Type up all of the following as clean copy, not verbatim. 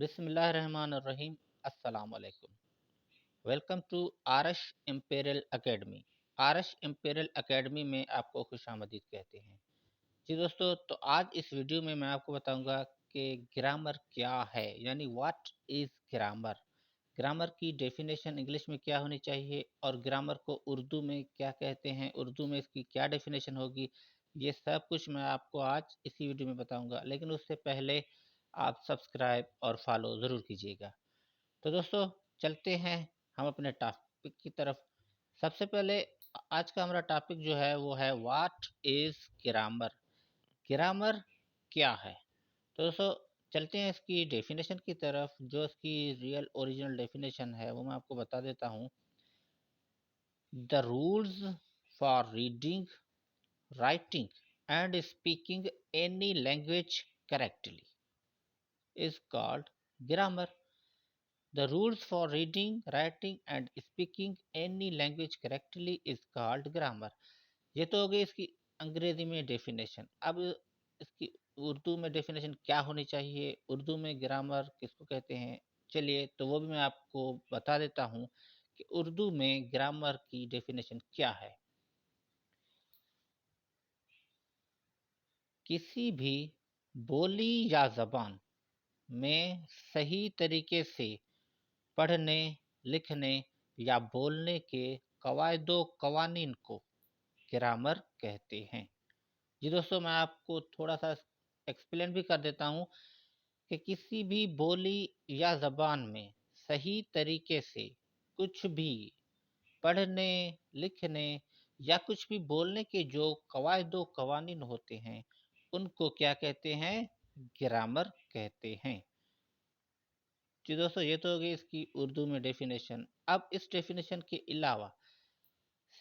बिस्मिल्लाहिर्रहमानिर्रहीम। अस्सलाम वालेकुम। Welcome to Arash Imperial Academy. Arash Imperial Academy में आपको खुशामदीद कहते हैं। जी दोस्तों, तो आज इस वीडियो में मैं आपको बताऊंगा कि ग्रामर क्या है, यानी व्हाट इज़ ग्रामर। ग्रामर की डेफिनेशन इंग्लिश में क्या होनी चाहिए और ग्रामर को उर्दू में क्या कहते हैं, उर्दू में इसकी क्या डेफिनेशन होगी। ये सब कुछ मैं आपको आज इसी वीडियो में बताऊंगा, लेकिन उससे पहले आप सब्सक्राइब और फॉलो ज़रूर कीजिएगा। तो दोस्तों, चलते हैं हम अपने टॉपिक की तरफ। सबसे पहले आज का हमारा टॉपिक जो है वो है व्हाट इज़ ग्रामर। ग्रामर क्या है। तो दोस्तों, चलते हैं इसकी डेफिनेशन की तरफ। जो इसकी रियल ओरिजिनल डेफिनेशन है वो मैं आपको बता देता हूँ। The rules for reading, writing and speaking any language correctly is called grammar. The rules for reading, writing and speaking any language correctly is called grammar। ये तो हो गई इसकी अंग्रेजी में डेफिनेशन। अब इसकी उर्दू में डेफिनेशन क्या होनी चाहिए, उर्दू में ग्रामर किसको कहते हैं, चलिए तो वो भी मैं आपको बता देता हूँ कि उर्दू में ग्रामर की डेफिनेशन क्या है। किसी भी बोली या जबान में सही तरीके से पढ़ने, लिखने या बोलने के कवायदो कवानीन को ग्रामर कहते हैं। जी दोस्तों, मैं आपको थोड़ा सा एक्सप्लेन भी कर देता हूँ कि किसी भी बोली या ज़बान में सही तरीके से कुछ भी पढ़ने, लिखने या कुछ भी बोलने के जो कवायदो कवानीन होते हैं उनको क्या कहते हैं, ग्रामर कहते हैं। जी दोस्तों, ये तो हो गई इसकी उर्दू में डेफिनेशन। अब इस डेफिनेशन के अलावा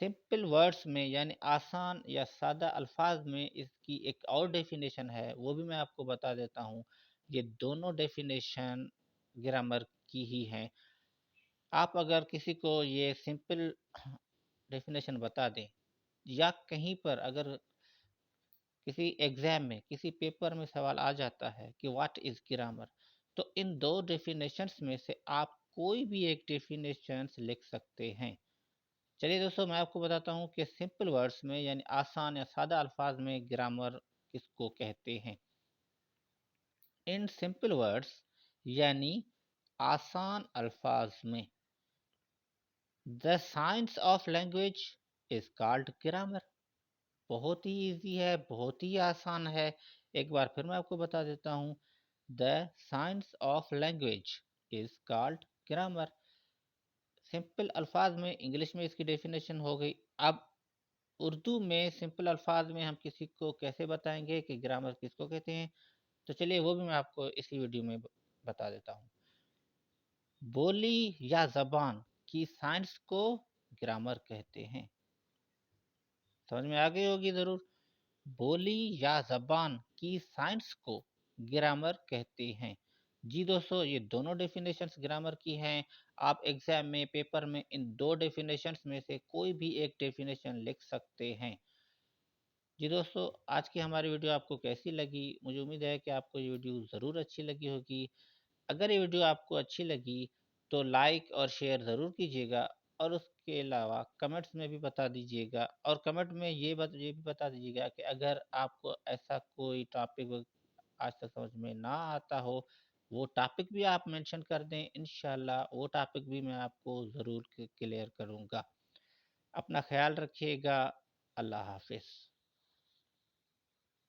सिंपल वर्ड्स में यानी आसान या सादा अल्फाज में इसकी एक और डेफिनेशन है, वो भी मैं आपको बता देता हूँ। ये दोनों डेफिनेशन ग्रामर की ही हैं। आप अगर किसी को ये सिंपल डेफिनेशन बता दें या कहीं पर अगर किसी एग्जाम में किसी पेपर में सवाल आ जाता है कि व्हाट इज ग्रामर, तो इन दो डेफिनेशंस में से आप कोई भी एक डेफिनेशंस लिख सकते हैं। चलिए दोस्तों, मैं आपको बताता हूँ कि सिंपल वर्ड्स में यानी आसान या सादा अल्फाज में ग्रामर किसको कहते हैं। इन सिंपल वर्ड्स यानी आसान अल्फाज में the science of language is called grammar. बहुत ही इजी है, बहुत ही आसान है। एक बार फिर मैं आपको बता देता हूँ। The science of language is called grammar. Simple अल्फाज में इंग्लिश में इसकी डेफिनेशन हो गई। अब उर्दू में सिंपल अल्फाज में हम किसी को कैसे बताएंगे कि ग्रामर किसको कहते हैं, तो चलिए वो भी मैं आपको इसी वीडियो में बता देता हूँ। बोली या जबान की साइंस को ग्रामर कहते हैं। समझ में आ गई होगी ज़रूर। बोली या जबान की साइंस को ग्रामर कहते हैं। जी दोस्तों, ये दोनों डेफिनेशंस ग्रामर की हैं। आप एग्जाम में, पेपर में इन दो डेफिनेशंस में से कोई भी एक डेफिनेशन लिख सकते हैं। जी दोस्तों, आज की हमारी वीडियो आपको कैसी लगी। मुझे उम्मीद है कि आपको ये वीडियो ज़रूर अच्छी लगी होगी। अगर ये वीडियो आपको अच्छी लगी तो लाइक और शेयर ज़रूर कीजिएगा और उसके अलावा कमेंट्स में भी बता दीजिएगा। और कमेंट में ये भी बता दीजिएगा कि अगर आपको ऐसा कोई टॉपिक आज तक समझ में ना आता हो, वो टॉपिक भी आप मेंशन कर दें। इंशाल्लाह वो टॉपिक भी मैं आपको ज़रूर क्लियर करूँगा। अपना ख्याल रखिएगा। अल्लाह हाफिज़।